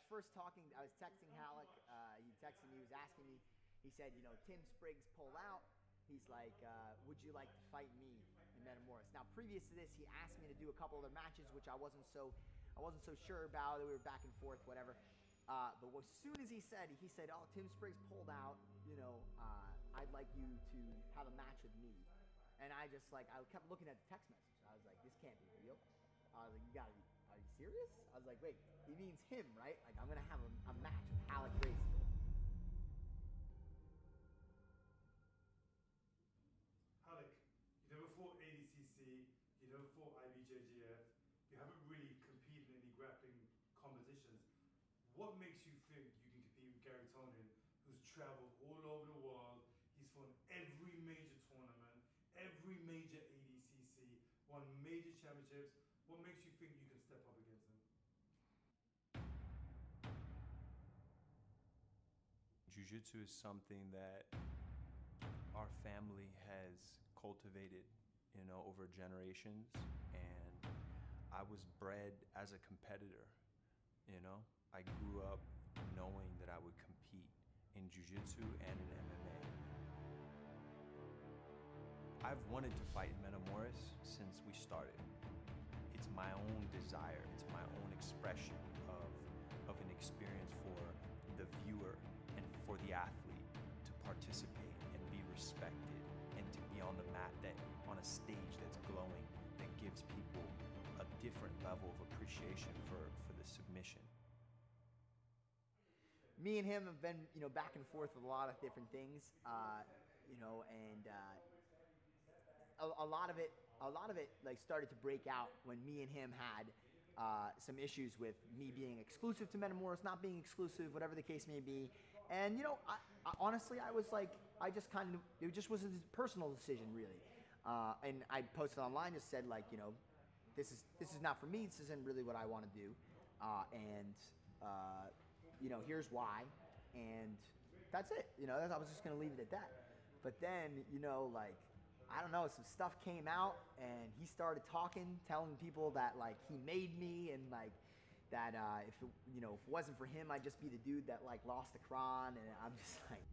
first talking, I was texting Ralek. He texted me, he was asking me, he said, you know, Tim Spriggs pulled out. He's like, would you like to fight me in Matemoris? Now, previous to this, he asked me to do a couple other matches, which I wasn't so sure about. We were back and forth, whatever. But as soon as he said, oh, Tim Spriggs pulled out, you know, I'd like you to have a match with me. And I kept looking at the text message. I was like, this can't be real. I was like, are you serious? I was like, wait, he means him, right? Like, I'm gonna have a match with Ralek Gracie. Ralek, you never fought ADCC, you never fought IBJJF, you haven't really competed in any grappling competitions. What makes you think you can compete with Garry Tonon, who's traveled all over the world, he's fought every major tournament, every major ADCC, won major championships? What makes you think you can step up against him? Jiu-Jitsu is something that our family has cultivated, you know, over generations, and I was bred as a competitor, you know? I grew up knowing that I would compete in Jiu-Jitsu and in MMA. I've wanted to fight in Matemoris since we started. It's my own desire, it's my own expression of an experience for the viewer and for the athlete to participate and be respected and to be on the mat, on a stage that's glowing, that gives people a different level of appreciation for the submission. Me and him have been, you know, back and forth with a lot of different things, you know, and a lot of it like started to break out when me and him had some issues with me being exclusive to Matemoris, not being exclusive, whatever the case may be. And you know, I honestly, I was like, it just was a personal decision, really. And I posted online, just said like, you know, this is not for me. This isn't really what I want to do. You know, here's why, and that's it. You know, I was just gonna leave it at that. But then, you know, like, I don't know, some stuff came out, and he started talking, telling people that like he made me, and like that if it wasn't for him, I'd just be the dude that like lost the Quran, and I'm just like.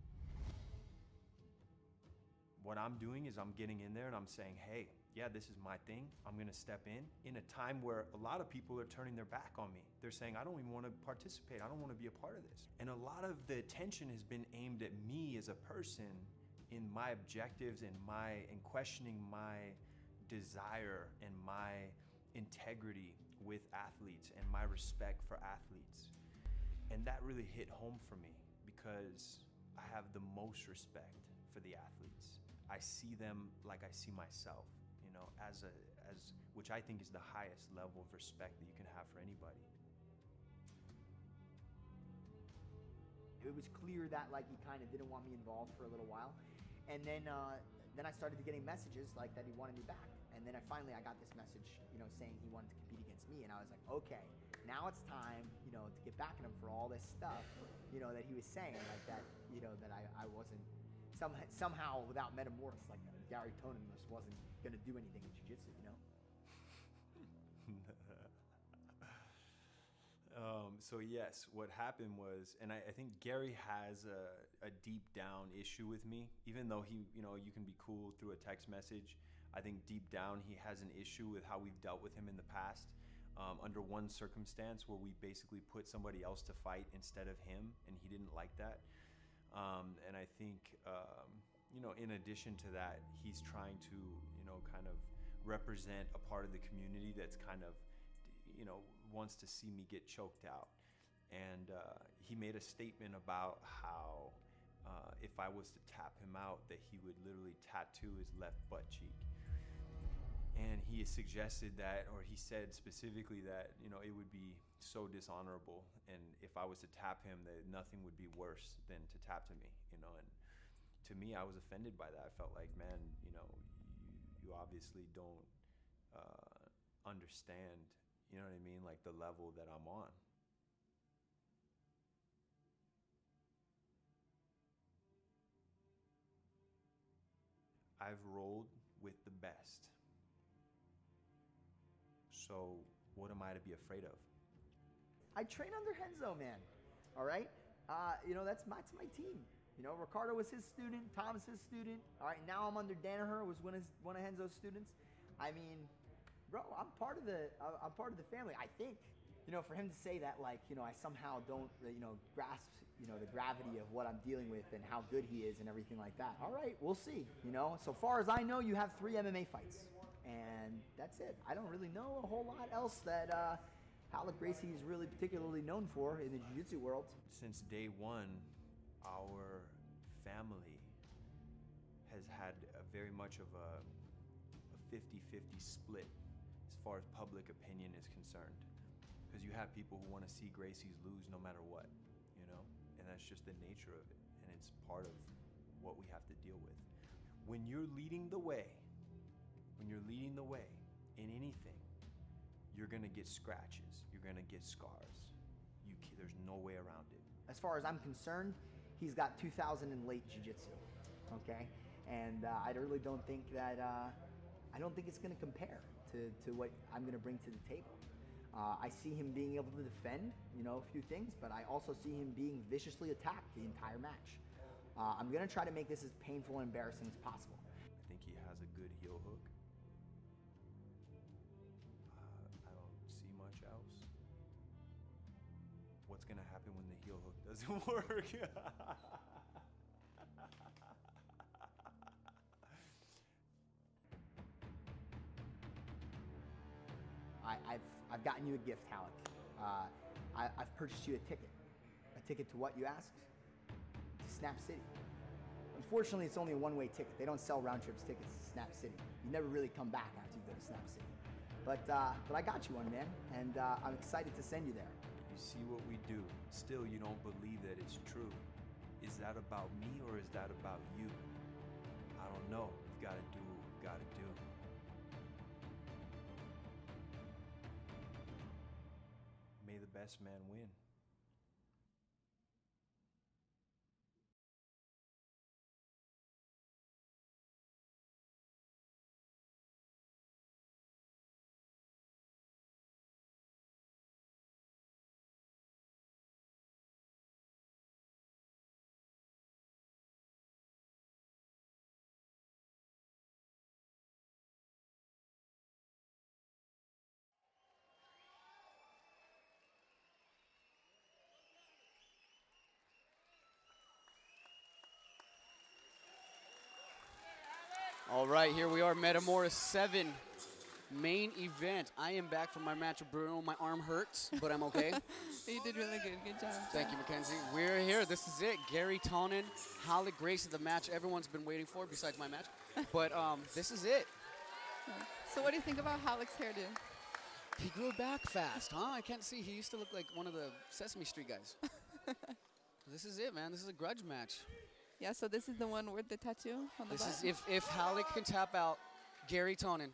What I'm doing is I'm getting in there and I'm saying, hey, yeah, this is my thing. I'm gonna step in a time where a lot of people are turning their back on me. They're saying, I don't even wanna participate. I don't wanna be a part of this. And a lot of the attention has been aimed at me as a person in my objectives and questioning my desire and my integrity with athletes and my respect for athletes. And that really hit home for me because I have the most respect for the athletes. I see them like I see myself, you know, which I think is the highest level of respect that you can have for anybody. It was clear that like he kind of didn't want me involved for a little while, and then I started getting messages like that he wanted me back, and then I got this message, you know, saying he wanted to compete against me, and I was like, okay, now it's time, you know, to get back at him for all this stuff, you know, that he was saying, like that, you know, that I wasn't somehow without Matemoris, like Garry Tonon just wasn't gonna do anything in jiu-jitsu, you know. So yes, what happened was, and I think Garry has a deep down issue with me, even though you can be cool through a text message. I think deep down he has an issue with how we've dealt with him in the past. Under one circumstance where we basically put somebody else to fight instead of him, and he didn't like that. And I think, you know, in addition to that, he's trying to, you know, kind of represent a part of the community that's kind of, you know, wants to see me get choked out. And he made a statement about how if I was to tap him out, that he would literally tattoo his left butt cheek. And he suggested that, or he said specifically that, you know, it would be so dishonorable, and if I was to tap him, that nothing would be worse than to tap to me, you know. And to me, I was offended by that. I felt like, man, you know, you obviously don't understand, you know what I mean, like the level that I'm on. I've rolled with the best. So what am I to be afraid of? I train under Renzo, man. All right? You know, that's my team. You know, Ricardo was his student, Tom's his student. All right, now I'm under Danaher, who was one of Renzo's students. I mean, bro, I'm part of the family. I think, you know, for him to say that, like, you know, I somehow don't, you know, grasp, you know, the gravity of what I'm dealing with and how good he is and everything like that. All right, we'll see. You know, so far as I know, you have 3 MMA fights, and that's it. I don't really know a whole lot else that Ralek Gracie is really particularly known for in the jiu-jitsu world. Since day one, our family has had very much of a 50-50 split as far as public opinion is concerned. Because you have people who want to see Gracie's lose no matter what, you know? And that's just the nature of it. And it's part of what we have to deal with. When you're leading the way in anything, you're gonna get scratches, you're gonna get scars. There's no way around it. As far as I'm concerned, he's got 2,000 in late jiu-jitsu, okay? And I really don't think that, I don't think it's gonna compare to what I'm gonna bring to the table. I see him being able to defend, you know, a few things, but I also see him being viciously attacked the entire match. I'm gonna try to make this as painful and embarrassing as possible. I think he has a good heel hook. I don't see much else. What's gonna happen when the heel hook doesn't work? I've gotten you a gift, Ralek. I've purchased you a ticket. A ticket to what, you asked? To Snap City. Unfortunately, it's only a one-way ticket. They don't sell round-trip tickets to Snap City. You never really come back after you go to Snap City. But I got you one, man, and I'm excited to send you there. You see what we do. Still, you don't believe that it's true. Is that about me or is that about you? I don't know. We've got to do what we've got to do. May the best man win. All right, here we are, Matemoris 7, main event. I am back from my match with Bruno. My arm hurts, but I'm okay. You did really good. Good job. Thank you, Mackenzie. We're here. This is it. Garry Tonon, Ralek Gracie, the match everyone's been waiting for besides my match. But this is it. So what do you think about Ralek's hairdo? He grew back fast, huh? I can't see. He used to look like one of the Sesame Street guys. This is it, man. This is a grudge match. Yeah, so this is the one with the tattoo on the This butt? is if Ralek can tap out Garry Tonon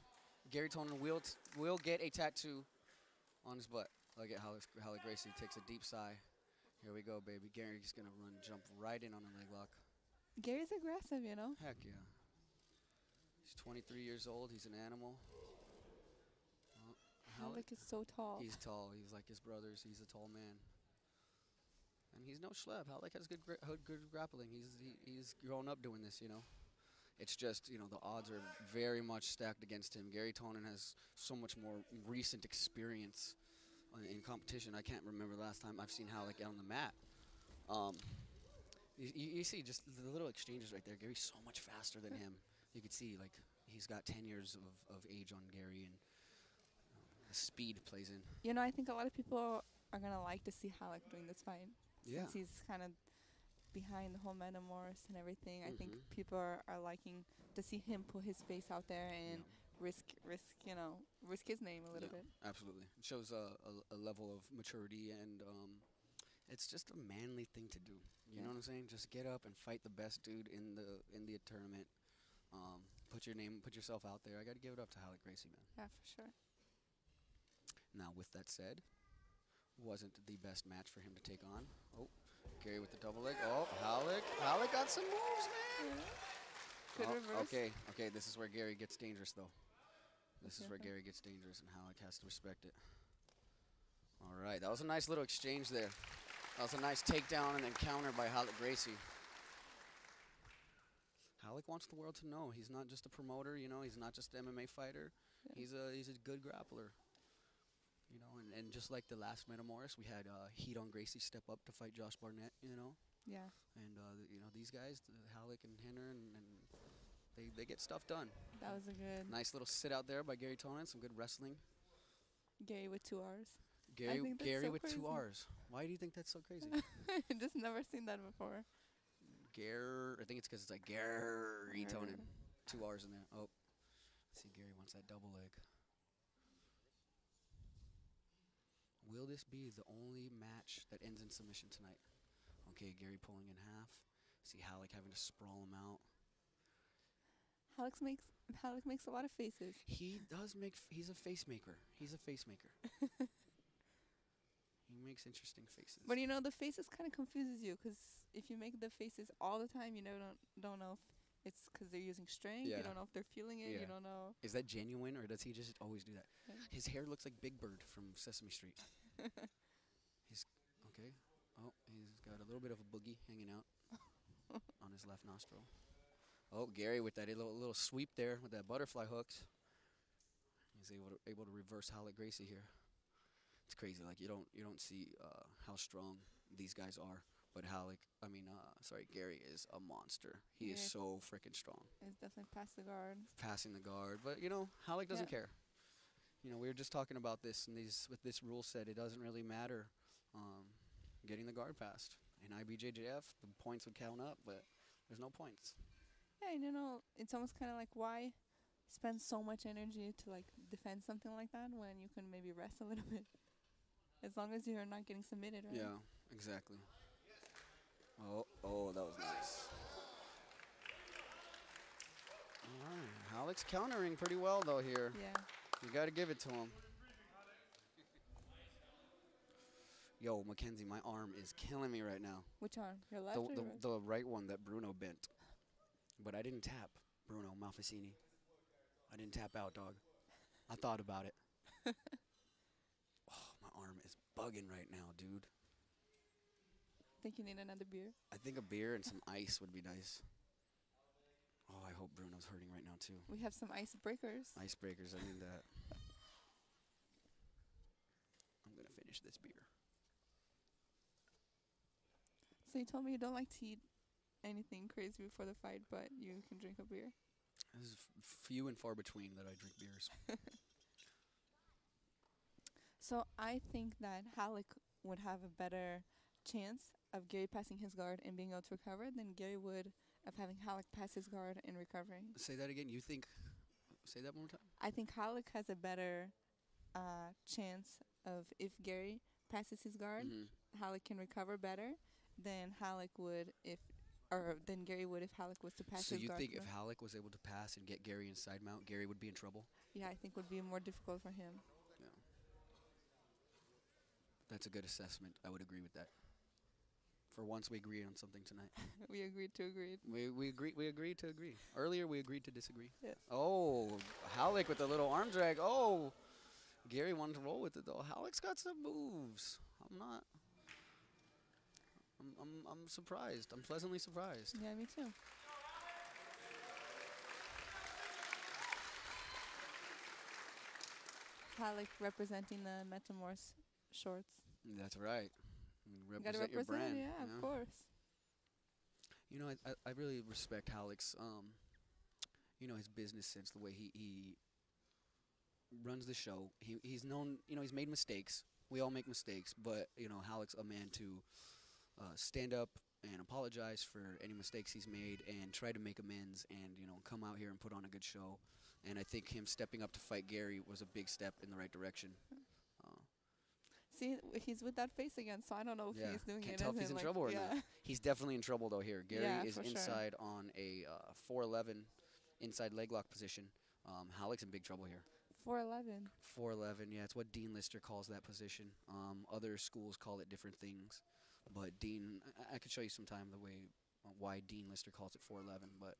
will get a tattoo on his butt. Look at Ralek Gracie takes a deep sigh. Here we go, baby. Gary's gonna jump right in on a leg lock. Gary's aggressive, you know? Heck yeah. He's 23 years old. He's an animal. Ralek is so tall. He's tall. He's like his brothers. He's a tall man. And he's no schlep. Ralek has good grappling. He's grown up doing this, you know. It's just, you know, the odds are very much stacked against him. Garry Tonon has so much more recent experience in competition. I can't remember the last time I've seen Ralek on the mat. You see just the little exchanges right there. Gary's so much faster than him. You could see, like, he's got 10 years of age on Garry, and the speed plays in. You know, I think a lot of people are going to like to see Ralek doing this fight. Yeah. Since he's kind of behind the whole Matemoris and everything. I think people are liking to see him put his face out there and risk his name a little bit. Absolutely. It shows a level of maturity, and it's just a manly thing to do. You know what I'm saying? Just get up and fight the best dude in the tournament. Put yourself out there. I got to give it up to Ralek Gracie, man. Yeah, for sure. Now, with that said, wasn't the best match for him to take on. Oh, Garry with the double leg. Oh, Ralek got some moves, man. Good reverse. Okay, this is where Garry gets dangerous, though. This is where Garry gets dangerous, and Ralek has to respect it. All right, that was a nice little exchange there. That was a nice takedown and then counter by Ralek Gracie. Ralek wants the world to know he's not just a promoter, you know, he's not just an MMA fighter. Yeah. He's a good grappler. You know, and just like the last Matemoris, we had Heat on Gracie step up to fight Josh Barnett, you know. Yeah. And, you know, these guys, Ralek and Henner, and they get stuff done. That was a good. Nice little sit out there by Garry Tonon, some good wrestling. Gary with 2 R's. Garry so with crazy. 2 R's. Why do you think that's so crazy? Just never seen that before. I think it's because it's like Garry Tonon. 2 R's in there. Oh, see, Garry wants that double leg. Will this be the only match that ends in submission tonight? Okay, Garry pulling in half. See Ralek having to sprawl him out. Ralek makes a lot of faces. He does make. He's a face maker. He makes interesting faces. But you know, the faces kind of confuses you because if you make the faces all the time, you don't know if it's because they're using strength. Yeah. You don't know if they're feeling it. Yeah. You don't know. Is that genuine or does he just always do that? Yeah. His hair looks like Big Bird from Sesame Street. He's okay. Oh, he's got a little bit of a boogie hanging out on his left nostril. Oh, Garry with that little sweep there with that butterfly hooks. He's able to reverse Ralek Gracie here. It's crazy. Like you don't see how strong these guys are, but Garry is a monster. He is so freaking strong. It's definitely past the guard. Passing the guard, but you know Ralek doesn't care. You know, we were just talking about this, and with this rule set, it doesn't really matter getting the guard passed. In IBJJF, the points would count up, but there's no points. Yeah, and you know, it's almost kind of like why spend so much energy to like defend something like that when you can maybe rest a little bit, as long as you're not getting submitted, right? Yeah, exactly. Oh, that was nice. All right, Ralek's countering pretty well though here. Yeah. You got to give it to him. Yo, Mackenzie, my arm is killing me right now. Which arm? Your left or your right? The right one that Bruno bent. But I didn't tap Bruno Malfacini. I didn't tap out, dog. I thought about it. Oh, my arm is bugging right now, dude. Think you need another beer? I think a beer and some ice would be nice. Oh, I hope Bruno's hurting right now, too. We have some icebreakers. Icebreakers, I need that. I'm going to finish this beer. So you told me you don't like to eat anything crazy before the fight, but you can drink a beer. It's few and far between that I drink beers. So I think that Ralek would have a better chance of Garry passing his guard and being able to recover than Garry would of having Ralek pass his guard and recovering. Say that again. You think? Say that one more time. I think Ralek has a better chance of if Garry passes his guard, Ralek can recover better than Ralek would than Garry would if Ralek was to pass his guard. So you think if Ralek was able to pass and get Garry inside mount, Garry would be in trouble? Yeah, I think would be more difficult for him. Yeah. That's a good assessment. I would agree with that. For once, we agree on something tonight. We agreed to agree. We agreed to agree. Earlier, we agreed to disagree. Yes. Oh, Ralek with a little arm drag. Oh, Garry wanted to roll with it though. Ralek's got some moves. I'm surprised. I'm pleasantly surprised. Yeah, me too. Ralek representing the Matemoris shorts. That's right. You gotta represent your brand. Yeah, of course. You know, I really respect Ralek's, his business sense, the way he runs the show. He's known, he's made mistakes. We all make mistakes, but, Ralek's a man to stand up and apologize for any mistakes he's made and try to make amends and, come out here and put on a good show. And I think him stepping up to fight Garry was a big step in the right direction. See, he's with that face again, so I don't know if he's doing Can't it. tell if he's in trouble or not. He's definitely in trouble, though, here. Garry is inside on a 411 inside leg lock position. Ralek's in big trouble here. 411. 411, yeah. It's what Dean Lister calls that position. Other schools call it different things. But Dean, I could show you sometime the way why Dean Lister calls it 411, but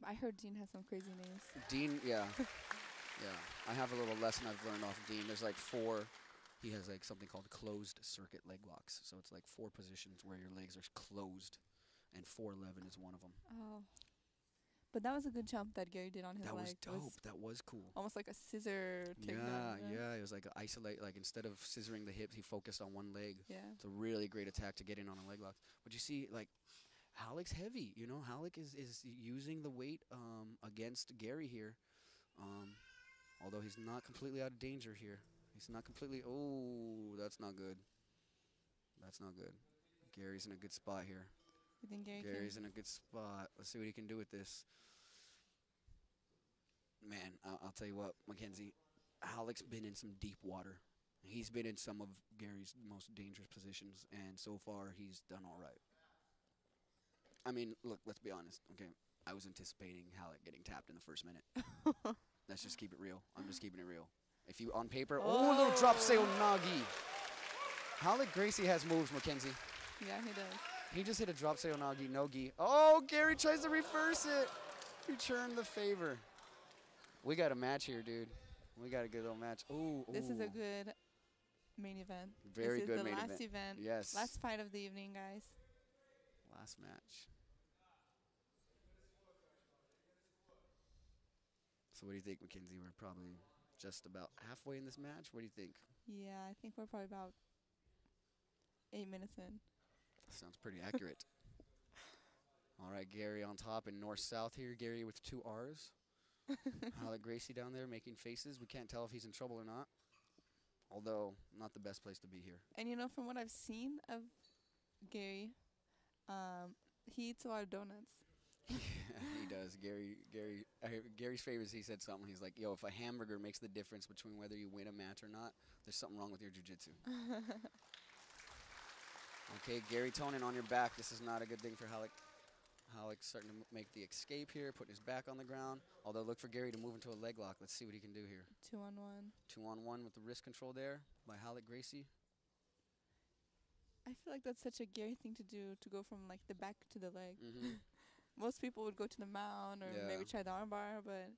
I heard Dean has some crazy names. Dean, yeah. Yeah, I have a little lesson I've learned off Dean. There's like 4. He has like something called closed circuit leg locks. So it's like 4 positions where your legs are closed, and 411 is one of them. Oh. But that was a good jump that Garry did on his That leg. was It was dope. That was cool. almost like a scissor takedown. Yeah. It was like isolate. Like instead of scissoring the hips, he focused on one leg. Yeah. It's a really great attack to get in on a leg lock. But you see, like, Ralek's heavy. You know, Ralek is using the weight against Garry here. Although he's not completely out of danger here. He's not completely. Oh, that's not good. That's not good. Garry's in a good spot here. You think Garry's in a good spot. Let's see what he can do with this. Man, I'll tell you what, Mackenzie, Ralek's been in some deep water. He's been in some of Garry's most dangerous positions, and so far he's done all right. I mean, look, let's be honest, okay? I was anticipating Ralek getting tapped in the first minute. Let's just keep it real. I'm just keeping it real. If you, on paper, a little drop sail nagi. Ralek Gracie has moves, Mackenzie. Yeah, he does. He just hit a drop sail nagi, no-gi. Oh, Garry tries to reverse it. Return the favor. We got a match here, dude. We got a good little match. Ooh. This is a good main event. Very good main This is the last event. event. Yes. Last fight of the evening, guys. Last match. So what do you think, Mackenzie? We're probably just about halfway in this match. What do you think? Yeah, I think we're probably about 8 minutes in. Sounds pretty accurate. All right, Garry on top and north-south here. Garry with 2 R's. Ralek Gracie down there making faces. We can't tell if he's in trouble or not. Although, not the best place to be here. And you know, from what I've seen of Garry, he eats a lot of donuts. Yeah, he does. Gary's favorites, he said something. He's like, yo, if a hamburger makes the difference between whether you win a match or not, there's something wrong with your jiu-jitsu. Okay, Garry Tonon on your back. This is not a good thing for Ralek. Ralek's starting to make the escape here, putting his back on the ground. Although, look for Garry to move into a leg lock. Let's see what he can do here. 2-on-1. 2-on-1 with the wrist control there by Ralek Gracie. I feel like that's such a Garry thing to do, to go from like the back to the leg. Mm-hmm. Most people would go to the mount or Yeah. maybe try the armbar, but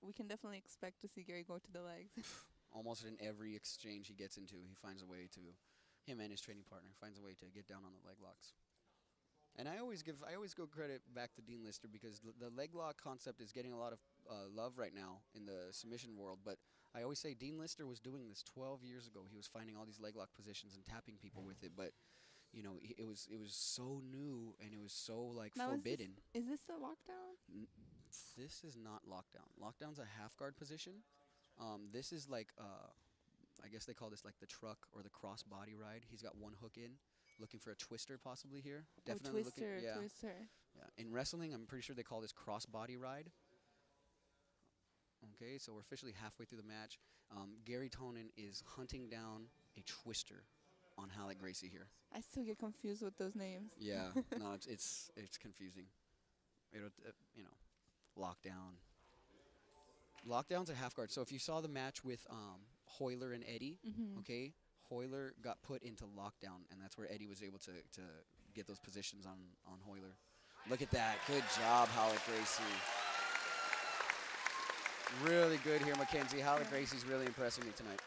we can definitely expect to see Garry go to the legs. Almost in every exchange he gets into, he finds a way to, him and his training partner, finds a way to get down on the leg locks. And I always go credit back to Dean Lister because the leg lock concept is getting a lot of love right now in the submission world. But I always say Dean Lister was doing this 12 years ago. He was finding all these leg lock positions and tapping people with it. But you know, it was so new and it was so like Now, forbidden. Is this the lockdown? This is not lockdown. Lockdown's a half guard position. This is like I guess they call this like the truck or the cross body ride. He's got one hook in. Looking for a twister possibly here. Definitely twister, looking. Yeah. twister. Yeah. In wrestling, I'm pretty sure they call this cross body ride. Okay, so we're officially halfway through the match. Garry Tonon is hunting down a twister on Ralek Gracie here. I still get confused with those names. Yeah, no, it's confusing. It'll, you know, lockdown. Lockdown's a half guard. So if you saw the match with Hoyler and Eddie, okay, Hoyler got put into lockdown, and that's where Eddie was able to get those positions on Hoyler. Look at that. Good job, Ralek Gracie. Really good here, Mackenzie. Ralek Gracie's really impressing me tonight.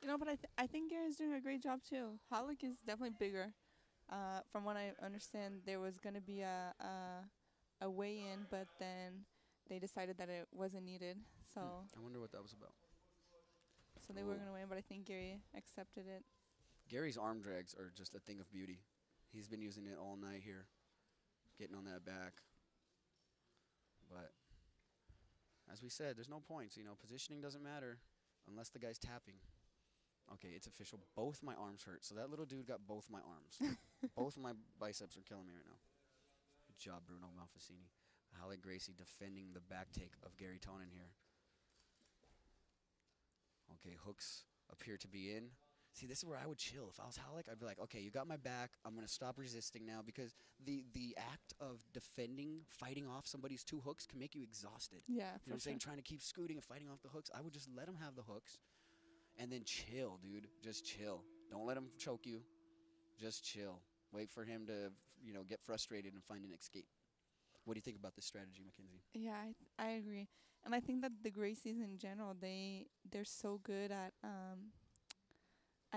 You know, but I think Garry's doing a great job too. Ralek is definitely bigger. From what I understand, there was going to be a weigh-in, but then they decided that it wasn't needed. So I wonder what that was about. So they were going to win, but I think Garry accepted it. Garry's arm drags are just a thing of beauty. He's been using it all night here, getting on that back. But as we said, there's no points. You know, positioning doesn't matter unless the guy's tapping. Okay, it's official. Both my arms hurt. So that little dude got both my arms. Both of my biceps are killing me right now. Good job, Bruno Malfacini. Ralek Gracie defending the back take of Garry Tonon here. Okay, hooks appear to be in. See, this is where I would chill. If I was Ralek, I'd be like, okay, you got my back. I'm going to stop resisting now because the act of defending, fighting off somebody's 2 hooks can make you exhausted. Yeah, You know what I'm for saying? sure. Trying to keep scooting and fighting off the hooks. I would just let him have the hooks and then chill, dude. Just chill. Don't let him choke you. Just chill. Wait for him to, you know, get frustrated and find an escape. What do you think about this strategy, Mackenzie? Yeah, I agree, and I think that the Gracies in general, they're so good at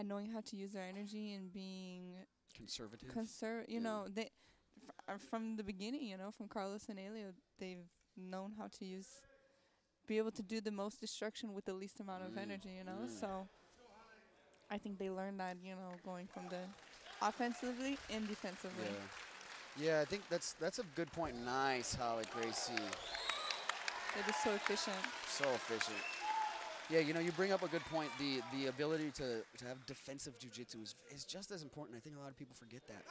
knowing how to use their energy and being Conservative. You know, they from the beginning, you know, from Carlos and Elio, they've known how to be able to do the most destruction with the least amount of energy, you know. So I think they learned that, you know, going from the offensively and defensively. Yeah, I think that's a good point. Nice, Ralek Gracie. They're just so efficient. So efficient. Yeah, you know, you bring up a good point. The ability to have defensive jiu-jitsu is just as important. I think a lot of people forget that.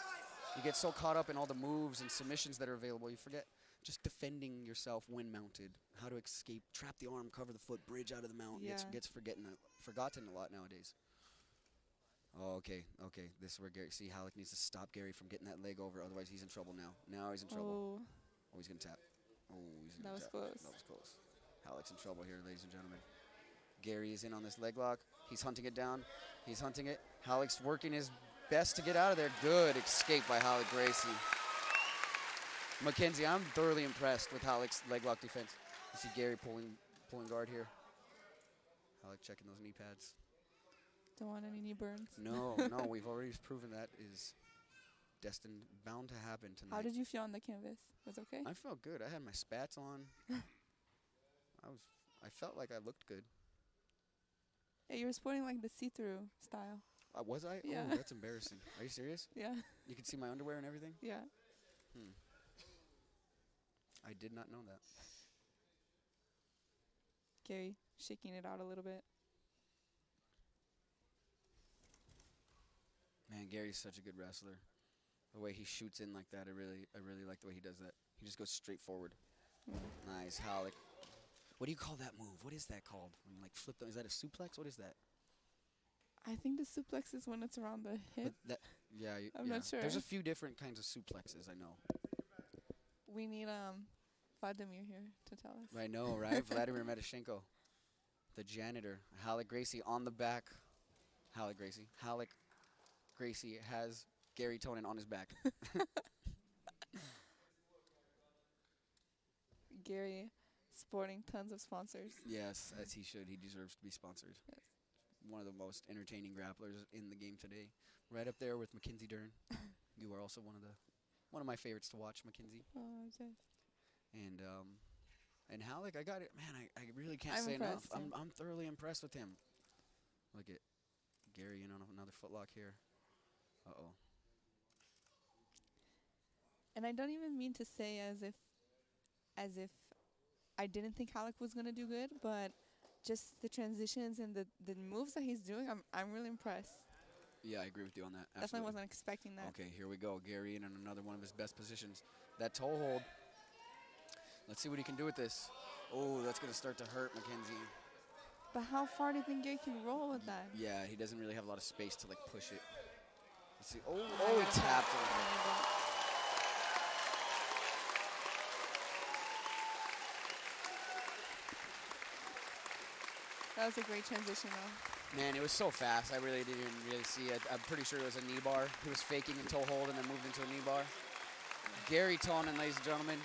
You get so caught up in all the moves and submissions that are available, you forget just defending yourself when mounted, how to escape, trap the arm, cover the foot, bridge out of the mount. Yeah. Gets forgotten a lot nowadays. Oh, okay. This is where Garry. See, Ralek needs to stop Garry from getting that leg over. Otherwise, he's in trouble now. Now he's in trouble. Oh, he's going to tap. Oh, he's going to tap. Close. That was close. Ralek's in trouble here, ladies and gentlemen. Garry is in on this leg lock. He's hunting it down. He's hunting it. Ralek's working his best to get out of there. Good escape by Ralek Gracie. Mackenzie, I'm thoroughly impressed with Ralek's leg lock defense. You see Garry pulling guard here. Ralek checking those knee pads. Don't want any knee burns. No, we've already proven that is destined, bound to happen tonight. How did you feel on the canvas? Was it okay? I felt good. I had my spats on. I felt like I looked good. Yeah, you were sporting like the see-through style. Was I? Yeah. Oh, that's embarrassing. Are you serious? Yeah. You could see my underwear and everything? Yeah. I did not know that. Garry shaking it out a little bit. Man, Gary's such a good wrestler. The way he shoots in like that, I really like the way he does that. He just goes straight forward. Nice, Ralek. What do you call that move? What is that called? When you like flip them, is that a suplex? What is that? I think the suplex is when it's around the hip. I'm not sure. There's a few different kinds of suplexes, I know. We need Vladimir here to tell us. I know, right? Vladimir Medashenko, the janitor. Ralek Gracie on the back. Ralek Gracie has Garry Tonon on his back. Garry sporting tons of sponsors. Yes, as he should. He deserves to be sponsored. Yes. One of the most entertaining grapplers in the game today. Right up there with Mackenzie Dern. You are also one of my favorites to watch, Mackenzie. Oh, okay. And Ralek, I got it. Man, I really can't I'm say enough. impressed, yeah. I'm thoroughly impressed with him. Look at Garry in on another footlock here. Uh-oh. And I don't even mean to say as if I didn't think Ralek was gonna do good, but just the transitions and the moves that he's doing, I'm really impressed. Yeah, I agree with you on that. Definitely Absolutely. wasn't expecting that. Okay, here we go. Garry in another one of his best positions. That toe hold. Let's see what he can do with this. Oh, that's going to start to hurt Mackenzie. But how far do you think Garry can roll with that? Yeah, he doesn't really have a lot of space to like push it. Let's see. Oh, he tapped him. That was a great transition, though. Man, it was so fast. I really didn't really see it. I'm pretty sure it was a knee bar. He was faking a toe hold and then moved into a knee bar. Garry Tonon, ladies and gentlemen,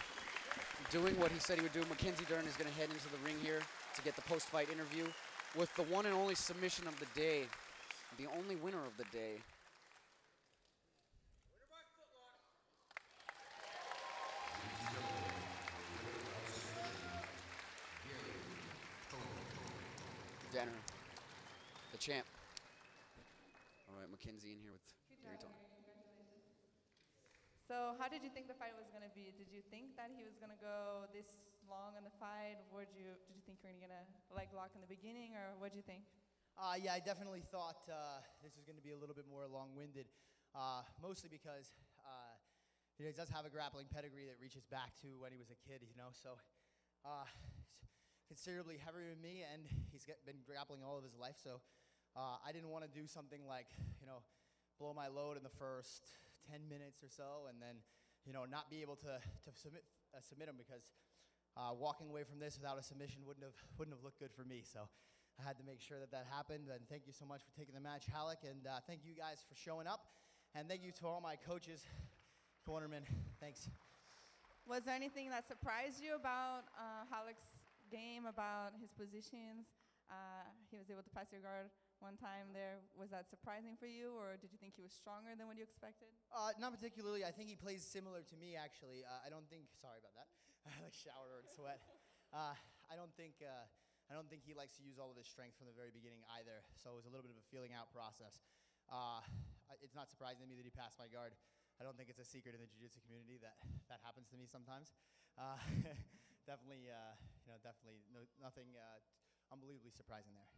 doing what he said he would do. Mackenzie Dern is going to head into the ring here to get the post-fight interview with the one and only submission of the day, the only winner of the day. Danner, the champ. All right, Mackenzie in here with Garry Tonon. So how did you think the fight was going to be? Did you think that he was going to go this long in the fight? Or did you think you were going to get a leg lock in the beginning, or what did you think? Yeah, I definitely thought this was going to be a little bit more long-winded, mostly because he does have a grappling pedigree that reaches back to when he was a kid, you know, so considerably heavier than me, and he's been grappling all of his life, so I didn't want to do something like, you know, blow my load in the first 10 minutes or so, and then, you know, not be able to submit him, because walking away from this without a submission wouldn't have looked good for me. So I had to make sure that happened. And thank you so much for taking the match, Ralek, and thank you guys for showing up, and thank you to all my coaches, cornermen. Thanks. Was there anything that surprised you about Halek's game, about his positions? He was able to pass your guard one time there. Was that surprising for you, or did you think he was stronger than what you expected? Not particularly. I think he plays similar to me, actually. I don't think. Sorry about that. I like shower and sweat. I don't think he likes to use all of his strength from the very beginning either. So it was a little bit of a feeling out process. It's not surprising to me that he passed my guard. I don't think it's a secret in the jiu-jitsu community that happens to me sometimes. Definitely, nothing unbelievably surprising there.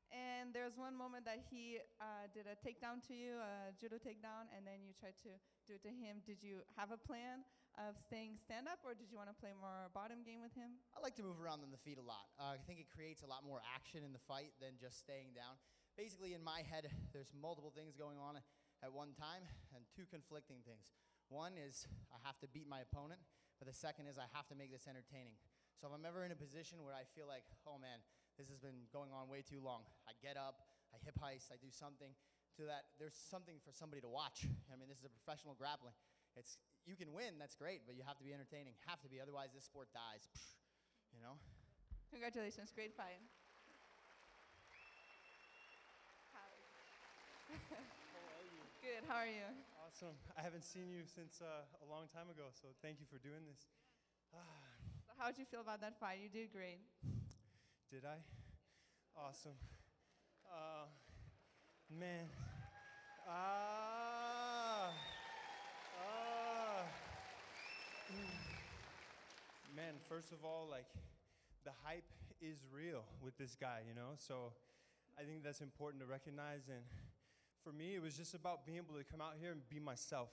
And there's one moment that he did a takedown to you, a judo takedown, and then you tried to do it to him. Did you have a plan of staying stand-up, or did you want to play more bottom game with him? I like to move around on the feet a lot. I think it creates a lot more action in the fight than just staying down. Basically, in my head, there's multiple things going on at one time and two conflicting things. One is I have to beat my opponent, but the second is I have to make this entertaining. So if I'm ever in a position where I feel like, oh man, this has been going on way too long, I get up, I hip heist, I do something to that. There's something for somebody to watch. I mean, this is a professional grappling. You can win, that's great, but you have to be entertaining. Have to be, otherwise this sport dies. You know? Congratulations, great fight. Good, how are you? Awesome. I haven't seen you since a long time ago, so thank you for doing this. So how'd you feel about that fight? You did great. Did I? Awesome. Man. Man, first of all, like, the hype is real with this guy, you know? So I think that's important to recognize. And for me, it was just about being able to come out here and be myself.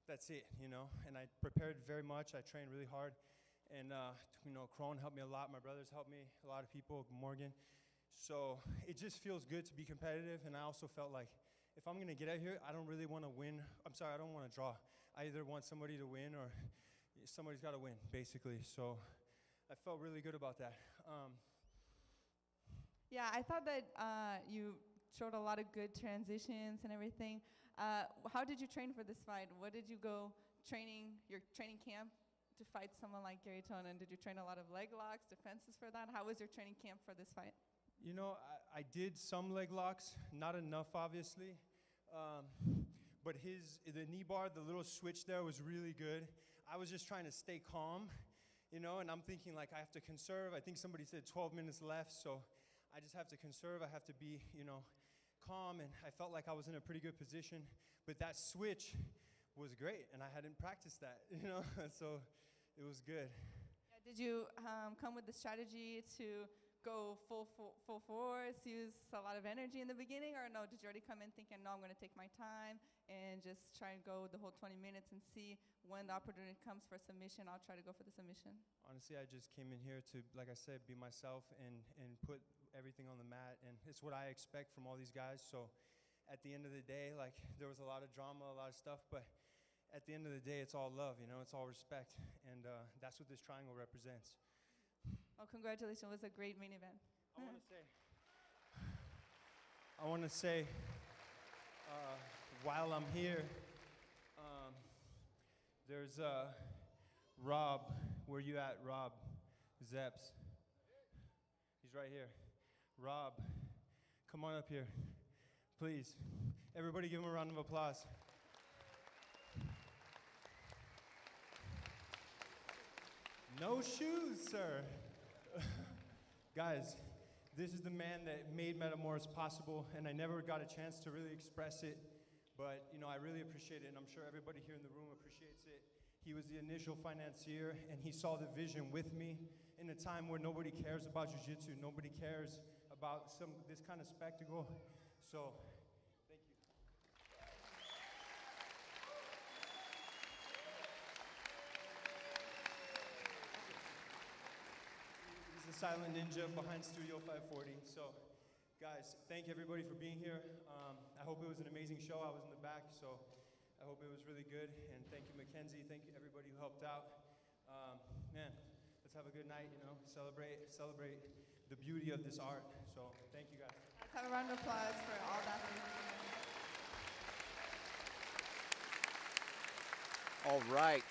That's it, you know? And I prepared very much. I trained really hard. And, you know, Crone helped me a lot. My brothers helped me, a lot of people, Morgan. So it just feels good to be competitive. And I also felt like if I'm going to get out here, I don't really want to win. I'm sorry, I don't want to draw. I either want somebody to win or somebody's got to win, basically. So I felt really good about that. Yeah, I thought that you showed a lot of good transitions and everything. How did you train for this fight? What did you go your training camp to fight someone like Garry Tonon? Did you train a lot of leg locks, defenses for that? How was your training camp for this fight? You know, I did some leg locks, not enough, obviously. But the knee bar, the little switch there was really good. I was just trying to stay calm, you know, and I'm thinking, like, I have to conserve. I think somebody said 12 minutes left, so I just have to conserve. I have to be, you know, calm, and I felt like I was in a pretty good position. But that switch was great, and I hadn't practiced that, you know, so it was good. Yeah, did you come with the strategy to go full force, use a lot of energy in the beginning, or no, did you already come in thinking, no, I'm going to take my time and just try and go the whole 20 minutes and see when the opportunity comes for submission, I'll try to go for the submission? Honestly, I just came in here to, like I said, be myself and put everything on the mat, and it's what I expect from all these guys. So at the end of the day, like, there was a lot of drama, a lot of stuff, but at the end of the day, it's all love, you know, it's all respect, and that's what this triangle represents. Oh, congratulations, it was a great main event. I want to say, while I'm here, there's Rob. Where you at, Rob? Zeps. He's right here. Rob, come on up here, please. Everybody give him a round of applause. No shoes, sir. Guys, this is the man that made Matemoris possible, and I never got a chance to really express it, but, you know, I really appreciate it, and I'm sure everybody here in the room appreciates it. He was the initial financier, and he saw the vision with me in a time where nobody cares about jiu-jitsu, nobody cares about this kind of spectacle. So, thank you. He's the silent ninja behind Studio 540. So, guys, thank everybody for being here. I hope it was an amazing show. I was in the back, so I hope it was really good. And thank you, Mackenzie. Thank you, everybody who helped out. Man, let's have a good night, you know, celebrate the beauty of this art. So, thank you, guys. Let's have a round of applause for all that. All right.